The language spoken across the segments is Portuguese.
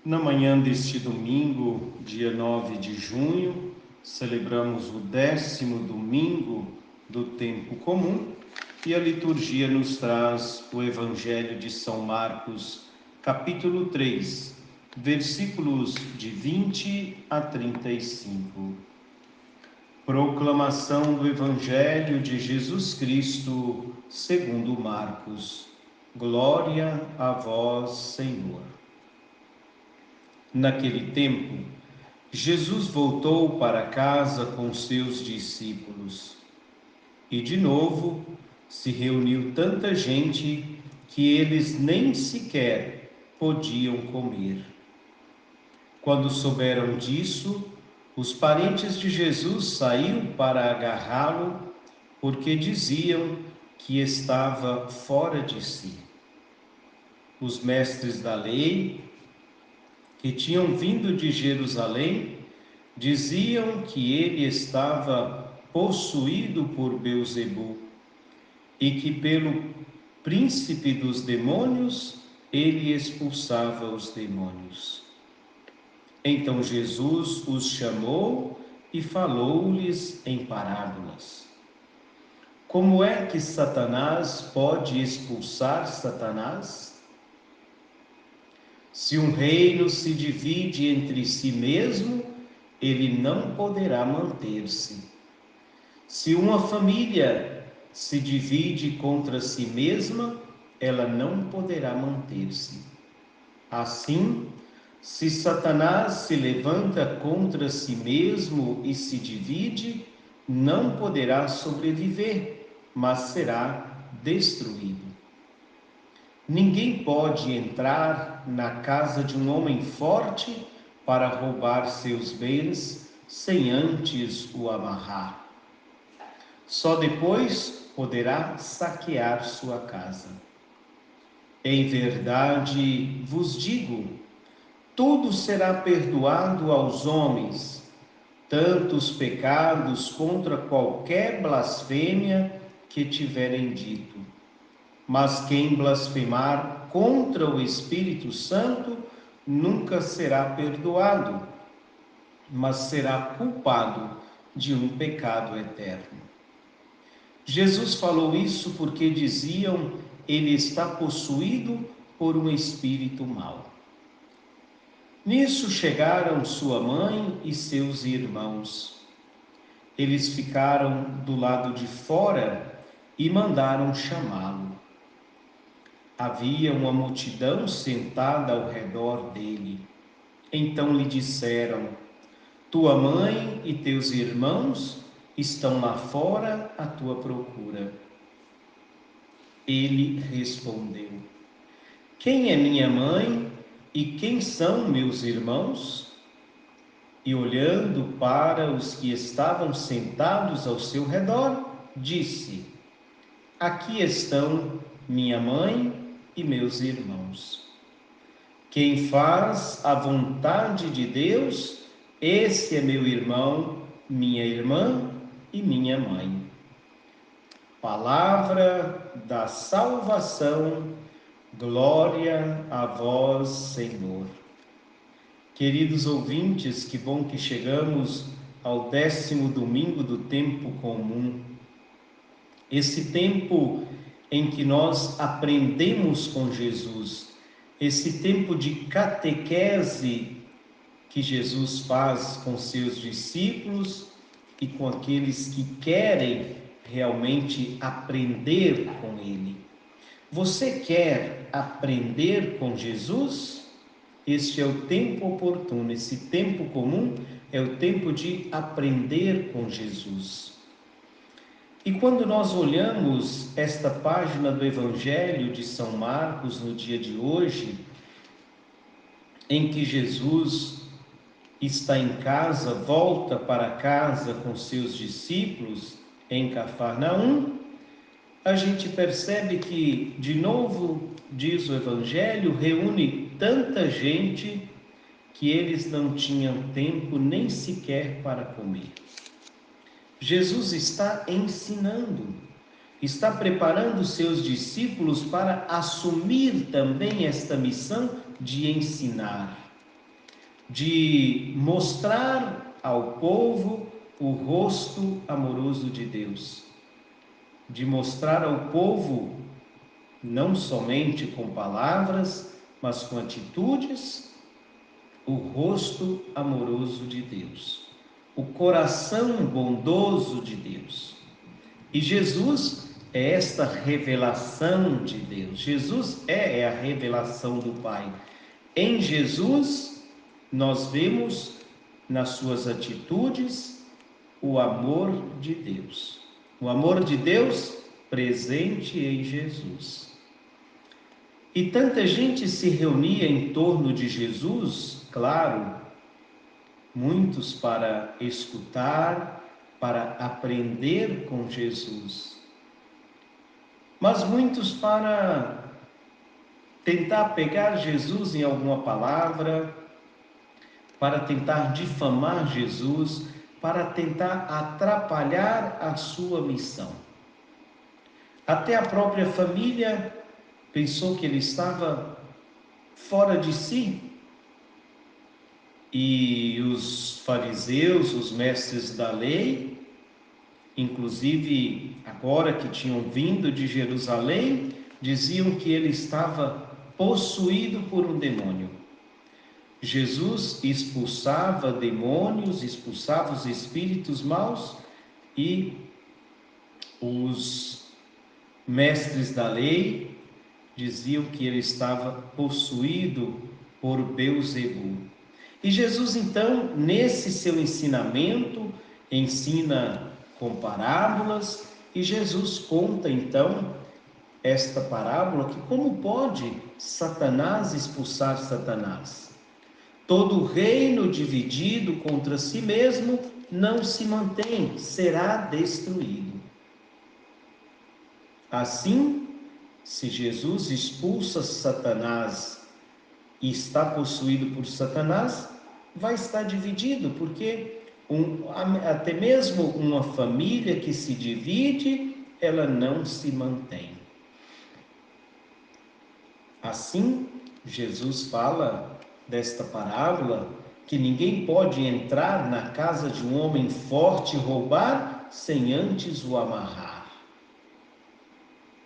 Na manhã deste domingo, dia 9 de junho, celebramos o 10º domingo do tempo comum e a liturgia nos traz o Evangelho de São Marcos, capítulo 3, versículos de 20 a 35. Proclamação do Evangelho de Jesus Cristo, segundo Marcos. Glória a vós, Senhor. Naquele tempo, Jesus voltou para casa com seus discípulos. E de novo se reuniu tanta gente que eles nem sequer podiam comer. Quando souberam disso, os parentes de Jesus saíram para agarrá-lo, porque diziam que estava fora de si. Os mestres da lei, que tinham vindo de Jerusalém, diziam que ele estava possuído por Beelzebu e que pelo príncipe dos demônios ele expulsava os demônios. Então Jesus os chamou e falou-lhes em parábolas. Como é que Satanás pode expulsar Satanás? Se um reino se divide entre si mesmo, ele não poderá manter-se. Se uma família se divide contra si mesma, ela não poderá manter-se. Assim, se Satanás se levanta contra si mesmo e se divide, não poderá sobreviver, mas será destruído. Ninguém pode entrar na casa de um homem forte para roubar seus bens sem antes o amarrar. Só depois poderá saquear sua casa. Em verdade vos digo, tudo será perdoado aos homens, tanto os pecados contra qualquer blasfêmia que tiverem dito. Mas quem blasfemar contra o Espírito Santo nunca será perdoado, mas será culpado de um pecado eterno. Jesus falou isso porque diziam: ele está possuído por um espírito mau. Nisso chegaram sua mãe e seus irmãos. Eles ficaram do lado de fora e mandaram chamá-lo. Havia uma multidão sentada ao redor dele. Então lhe disseram: tua mãe e teus irmãos estão lá fora à tua procura. Ele respondeu: quem é minha mãe e quem são meus irmãos? E olhando para os que estavam sentados ao seu redor, disse: aqui estão minha mãe e meus irmãos. Quem faz a vontade de Deus, esse é meu irmão, minha irmã e minha mãe. Palavra da salvação, glória a vós, Senhor. Queridos ouvintes, que bom que chegamos ao 10º domingo do tempo comum. Esse tempo em que nós aprendemos com Jesus, esse tempo de catequese que Jesus faz com seus discípulos e com aqueles que querem realmente aprender com Ele. Você quer aprender com Jesus? Este é o tempo oportuno, esse tempo comum é o tempo de aprender com Jesus. E quando nós olhamos esta página do Evangelho de São Marcos no dia de hoje, em que Jesus está em casa, volta para casa com seus discípulos em Cafarnaum, a gente percebe que, de novo, diz o Evangelho, reúne tanta gente que eles não tinham tempo nem sequer para comer. Jesus está ensinando, está preparando seus discípulos para assumir também esta missão de ensinar. de mostrar ao povo o rosto amoroso de Deus, de mostrar ao povo, não somente com palavras, mas com atitudes, o rosto amoroso de Deus, o coração bondoso de Deus. E Jesus é esta revelação de Deus. Jesus é a revelação do Pai. Em Jesus, nós vemos nas suas atitudes o amor de Deus. O amor de Deus presente em Jesus. E tanta gente se reunia em torno de Jesus, claro, muitos para escutar, para aprender com Jesus, mas muitos para tentar pegar Jesus em alguma palavra, para tentar difamar Jesus, para tentar atrapalhar a sua missão. Até a própria família pensou que ele estava fora de si. E os fariseus, os mestres da lei, inclusive agora que tinham vindo de Jerusalém, diziam que ele estava possuído por um demônio. Jesus expulsava demônios, expulsava os espíritos maus, e os mestres da lei diziam que ele estava possuído por Beelzebu. E Jesus, então, nesse seu ensinamento, ensina com parábolas, e Jesus conta, então, esta parábola, que como pode Satanás expulsar Satanás? Todo reino dividido contra si mesmo não se mantém, será destruído. Assim, se Jesus expulsa Satanás e está possuído por Satanás, vai estar dividido, porque até mesmo uma família que se divide, ela não se mantém. Assim, Jesus fala desta parábola que ninguém pode entrar na casa de um homem forte e roubar sem antes o amarrar.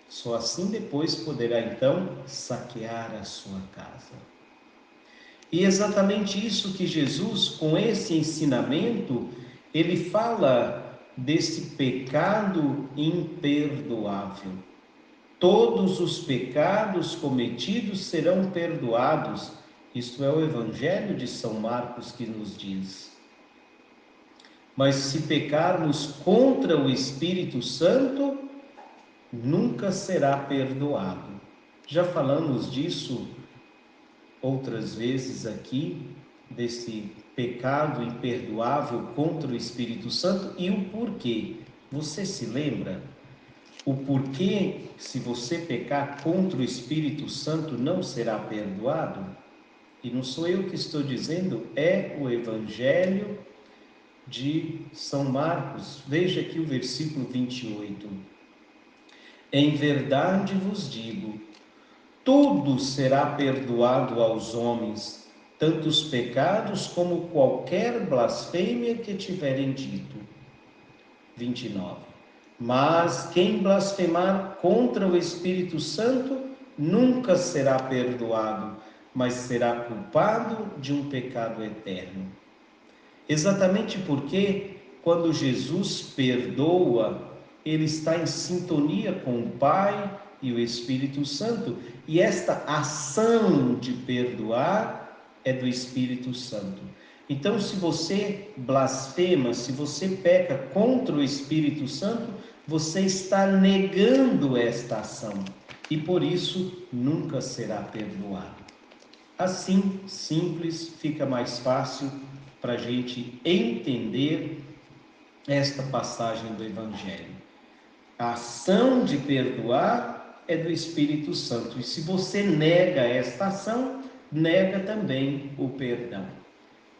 Só assim depois poderá então saquear a sua casa. E exatamente isso que Jesus, com esse ensinamento, ele fala desse pecado imperdoável. Todos os pecados cometidos serão perdoados. Isto é o Evangelho de São Marcos que nos diz. Mas se pecarmos contra o Espírito Santo, nunca será perdoado. Já falamos disso outras vezes aqui, desse pecado imperdoável contra o Espírito Santo e o porquê. Você se lembra? O porquê, se você pecar contra o Espírito Santo, não será perdoado? E não sou eu que estou dizendo, é o Evangelho de São Marcos. Veja aqui o versículo 28. Em verdade vos digo, tudo será perdoado aos homens, tanto os pecados como qualquer blasfêmia que tiverem dito. 29. Mas quem blasfemar contra o Espírito Santo nunca será perdoado, mas será culpado de um pecado eterno. Exatamente porque, quando Jesus perdoa, ele está em sintonia com o Pai e o Espírito Santo, e esta ação de perdoar é do Espírito Santo. Então, se você blasfema, se você peca contra o Espírito Santo, você está negando esta ação, e por isso nunca será perdoado. Assim, simples, fica mais fácil para a gente entender esta passagem do Evangelho. A ação de perdoar é do Espírito Santo. E se você nega esta ação, nega também o perdão.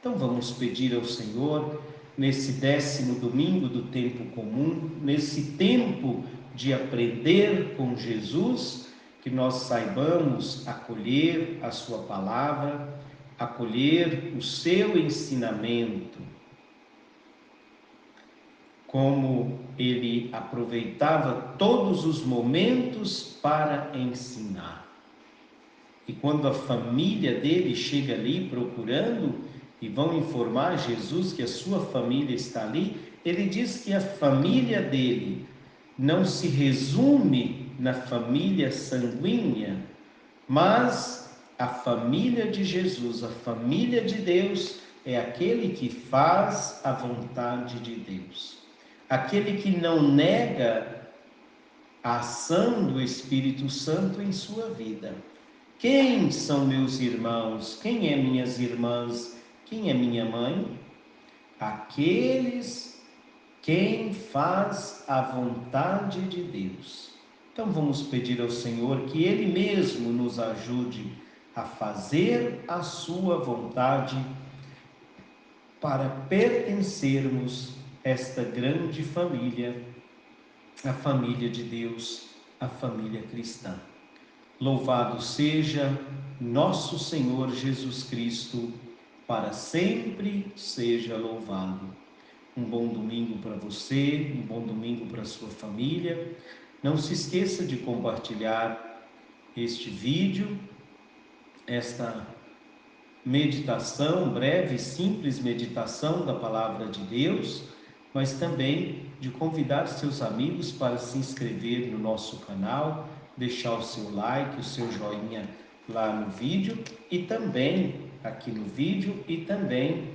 Então vamos pedir ao Senhor, nesse 10º domingo do tempo comum, nesse tempo de aprender com Jesus, que nós saibamos acolher a sua palavra, acolher o seu ensinamento, como ele aproveitava todos os momentos para ensinar. E quando a família dele chega ali procurando e vão informar Jesus que a sua família está ali, ele diz que a família dele não se resume na família sanguínea, mas a família de Jesus, a família de Deus, é aquele que faz a vontade de Deus. Aquele que não nega a ação do Espírito Santo em sua vida. Quem são meus irmãos? Quem é minhas irmãs? Quem é minha mãe? Aqueles quem faz a vontade de Deus. Então vamos pedir ao Senhor que Ele mesmo nos ajude a fazer a sua vontade para pertencermos a esta grande família, a família de Deus, a família cristã. Louvado seja nosso Senhor Jesus Cristo, para sempre seja louvado. Um bom domingo para você, um bom domingo para sua família. Não se esqueça de compartilhar este vídeo, esta meditação, breve, simples meditação da Palavra de Deus, mas também de convidar seus amigos para se inscrever no nosso canal, deixar o seu like, o seu joinha lá no vídeo e também aqui no vídeo e também,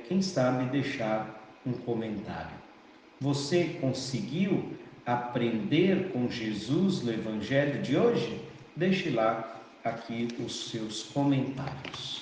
quem sabe, deixar um comentário. Você conseguiu aprender com Jesus no Evangelho de hoje? Deixe lá aqui os seus comentários.